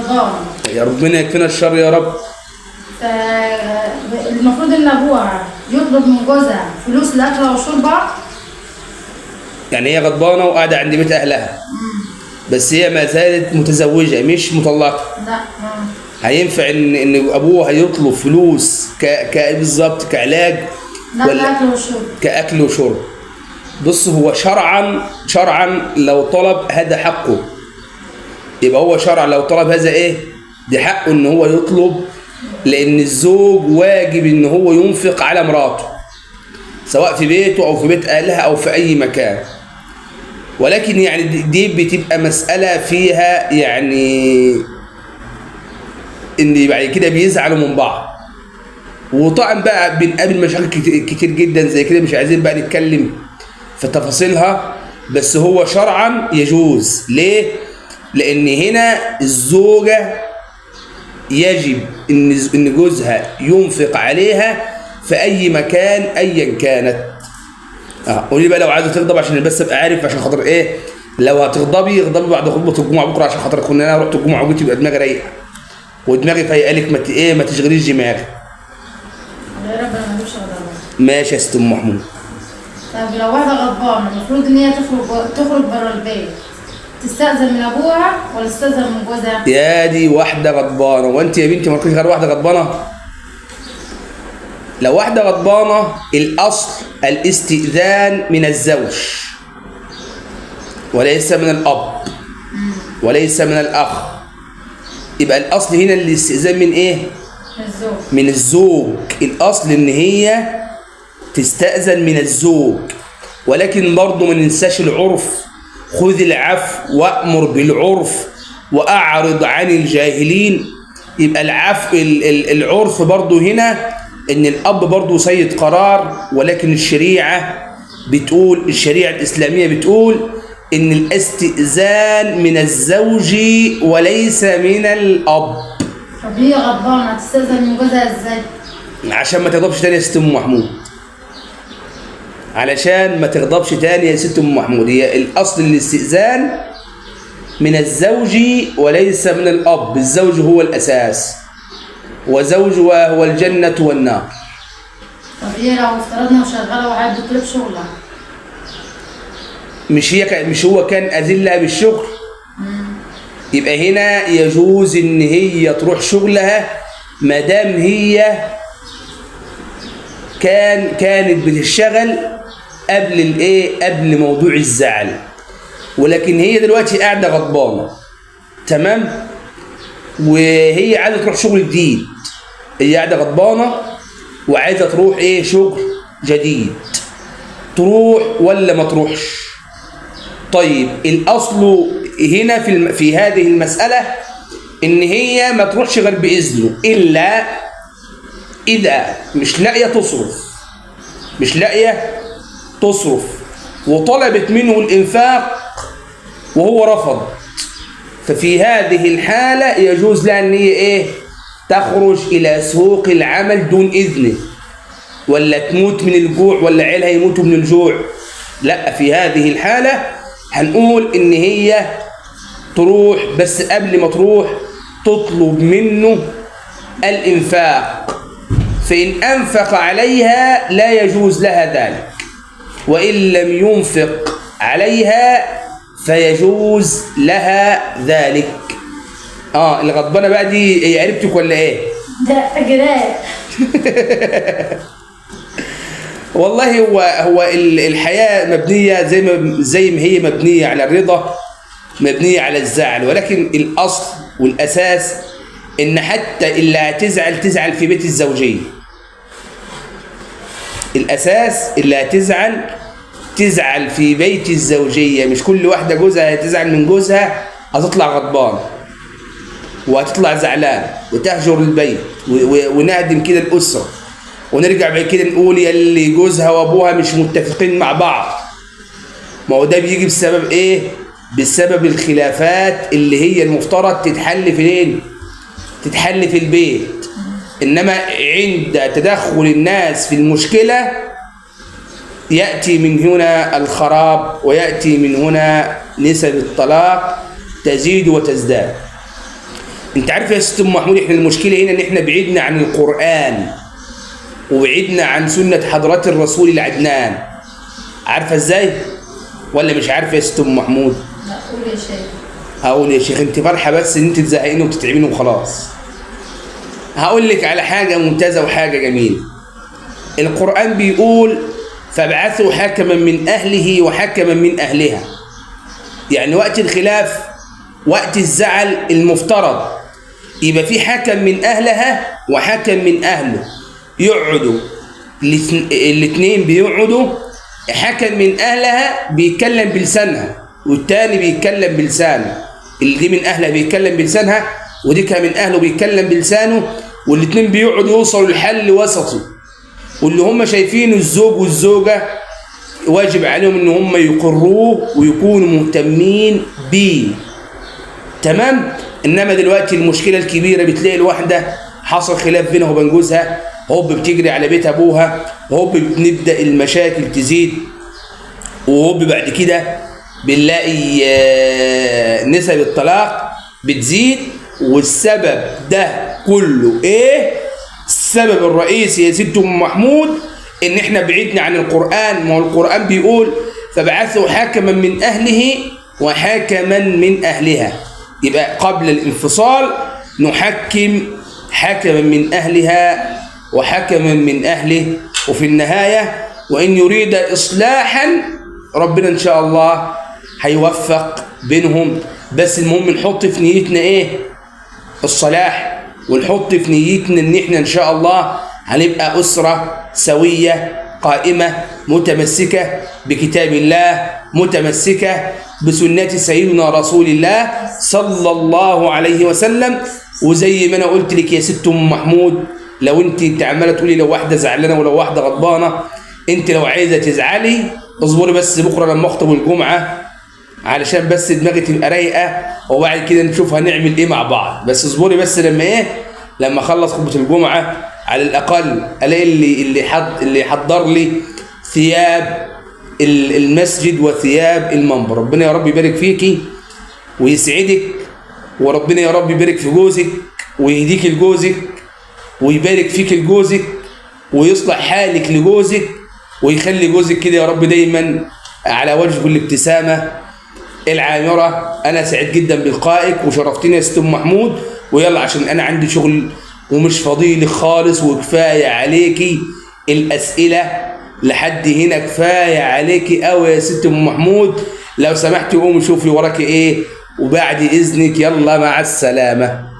غضبانة. يا ربنا يكفينا الشر يا رب. المفروض ان ابوها يطلب من جوزها فلوس لاكلها وشربها. يعني هي غضبانه وقاعده عند بيت اهلها بس هي ما زالت متزوجه مش مطلقه. لا. هينفع ان ابوها يطلب فلوس بالظبط كعلاج لا، كاكل وشرب. كاكل وشرب. بص، هو شرعا لو طلب هذا حقه، يبقى هو شرعا لو طلب هذا ايه، دي حقه ان هو يطلب، لان الزوج واجب ان هو ينفق على مراته سواء في بيته او في بيت اهلها او في اي مكان. ولكن يعني دي بتبقى مسألة فيها يعني ان بعد كده بيزعلوا من بعض، وطبعا بقى بنقابل مشاكل كتير جدا زي كده، مش عايزين بقى نتكلم في تفاصيلها. بس هو شرعا يجوز. ليه؟ لان هنا الزوجة يجب ان جوزها ينفق عليها في اي مكان ايا كانت. قولي بقى لو عايزه تغضب عشان بس ابقى عارف، عشان خاطر ايه لو هتغضبي اغضبي بعد خطبه الجمعه بكره، عشان خاطر كنا انا رحت الجمعه وجيت يبقى دماغي رايقه ودماغي فايقه لك، ما تشغليش دماغي. يا رب انا مالوش غضبان. ماشي يا ست ام محمود. طب لو واحده غضبانه المفروض ان هي تخرج بره البيت، تستأذن من ابوها ولا تستأذن من جوزها؟ يا دي واحده غضبانه، وانت يا بنتي ما كنتش غير واحده غضبانه؟ لو واحده غضبانه الاصل الاستئذان من الزوج وليس من الاب وليس من الاخ. يبقى الاصل هنا الاستئذان من ايه؟ من الزوج. الاصل ان هي تستأذن من الزوج، ولكن برضه ما ننساش العرف. خذ العفو وأمر بالعرف وأعرض عن الجاهلين. يبقى العرف برضه هنا ان الاب برضه سيد قرار، ولكن الشريعة الإسلامية بتقول ان الاستئذان من الزوج وليس من الاب. طب هي غضبانة هتستأذن من جوزها ازاي؟ عشان ما تغضبش تاني يا ست ام محمود، علشان ما تغضبش تاني يا ست ام محمود. هي الاصل الاستئذان من الزوج وليس من الاب. الزوج هو الاساس وزوجها هو الجنة والنار. طب هي لو افترضنا وشغالة وقاعد بتطلب شغلها، مش هو كان أذلها بالشغل؟ يبقى هنا يجوز ان هي تروح شغلها ما دام هي كانت بتشتغل قبل موضوع الزعل. ولكن هي دلوقتي قاعده غضبانه، تمام، وهي عايزه تروح شغل جديد. هي قاعده غضبانه وعايزه تروح شغل جديد، تروح ولا ما تروحش؟ طيب الاصل هنا في هذه المساله ان هي ما تروحش غير باذنه، الا اذا مش لاقيه تصرف وطلبت منه الانفاق وهو رفض، ففي هذه الحاله يجوز لها ان هي تخرج الى سوق العمل دون اذنه، ولا تموت من الجوع ولا عيالها يموتوا من الجوع. لا، في هذه الحاله هنقول ان هي تروح، بس قبل ما تروح تطلب منه الانفاق. فإن أنفق عليها لا يجوز لها ذلك، وإن لم ينفق عليها فيجوز لها ذلك. الغضبانة بقى دي عرفتك ولا ايه؟ ده أجراء. والله هو الحياة مبنية زي ما هي مبنية على الرضا، مبنية على الزعل، ولكن الأصل والأساس إن حتى اللي هتزعل تزعل في بيت الزوجية. الأساس اللي هتزعل في بيت الزوجية، مش كل واحدة جوزها هتزعل من جوزها هتطلع غضبان وهتطلع زعلان وتهجر البيت ونهدم كده الأسرة، ونرجع بعد كده نقول يلي جوزها وأبوها مش متفقين مع بعض. ما هو ده بيجي بسبب إيه؟ بسبب الخلافات اللي هي المفترض تتحل فين؟ تتحل في البيت. إنما عند تدخل الناس في المشكلة يأتي من هنا الخراب، ويأتي من هنا نسب الطلاق تزيد وتزداد. انت عارف يا ست ام محمود، احنا المشكله هنا ان احنا بعدنا عن القران وبعدنا عن سنه حضرات الرسول العدنان. عارفه ازاي ولا مش عارفه يا ست ام محمود؟ لا قول يا شيخ. هقول يا شيخ، انت فرحه بس ان انت تزهقيني وتتعبيني وخلاص. هقول لك على حاجه ممتازه وحاجه جميله. القران بيقول فابعثوا حكما من اهله وحكما من اهلها. يعني وقت الخلاف، وقت الزعل، المفترض يبقى في حكم من اهلها وحكم من اهله، يقعدوا الاثنين بيقعدوا. حكم من اهلها بيتكلم بلسانها والتاني بيتكلم بلسانه، اللي دي من اهلها بيتكلم بلسانها ودي كان من اهله بيتكلم بلسانه، والاثنين بيقعدوا يوصلوا لحل وسطي. واللي هم شايفينه الزوج والزوجه واجب عليهم ان هم يقروه ويكونوا مهتمين بيه. تمام. انما دلوقتي المشكله الكبيره بتلاقي الواحده حصل خلاف بينها وبين جوزها، هوب بتجري على بيت ابوها، وهوب بنبدا المشاكل تزيد، وهوب بعد كده بنلاقي نسب الطلاق بتزيد. والسبب ده كله ايه؟ السبب الرئيسي يا ست ام محمود ان احنا بعدنا عن القران. ما هو القران بيقول فبعثوا حكما من اهله وحكما من اهلها. يبقى قبل الانفصال نحكم حكما من اهلها وحكما من اهله، وفي النهايه وان يريد اصلاحا ربنا ان شاء الله هيوفق بينهم. بس المهم نحط في نيتنا ايه؟ الصلاح، ونحط في نيتنا ان احنا ان شاء الله هنبقى اسره سويه قائمه متمسكه بكتاب الله، متمسكه بسنه سيدنا رسول الله صلى الله عليه وسلم. وزي ما انا قلت لك يا ست ام محمود، لو انت عماله تقولي لو واحده زعلانه ولو واحده غضبانه، انت لو عايزه تزعلي اصبري بس بكره لما اخطب الجمعه علشان بس دماغي تبقى رايقه، وبعد كده نشوف هنعمل ايه مع بعض. بس اصبري بس لما ايه؟ لما اخلص خطبه الجمعه على الاقل الاقي اللي حضر لي ثياب المسجد وثياب المنبر. ربنا يا رب يبارك فيكي ويسعدك، وربنا يا رب يبارك في جوزك ويهديك لجوزك ويبارك فيك لجوزك ويصلح حالك لجوزك ويخلي جوزك كده يا رب دايما على وجهه الابتسامه العامره. انا سعيد جدا بلقائك وشرفتني يا ست ام محمود، ويلا عشان انا عندي شغل ومش فاضيلك خالص، وكفايه عليكي الاسئله لحد هنا، كفايه عليكي قوي يا ست ام محمود. لو سمحتي قومي شوفي وراكي ايه، وبعد اذنك يلا مع السلامه.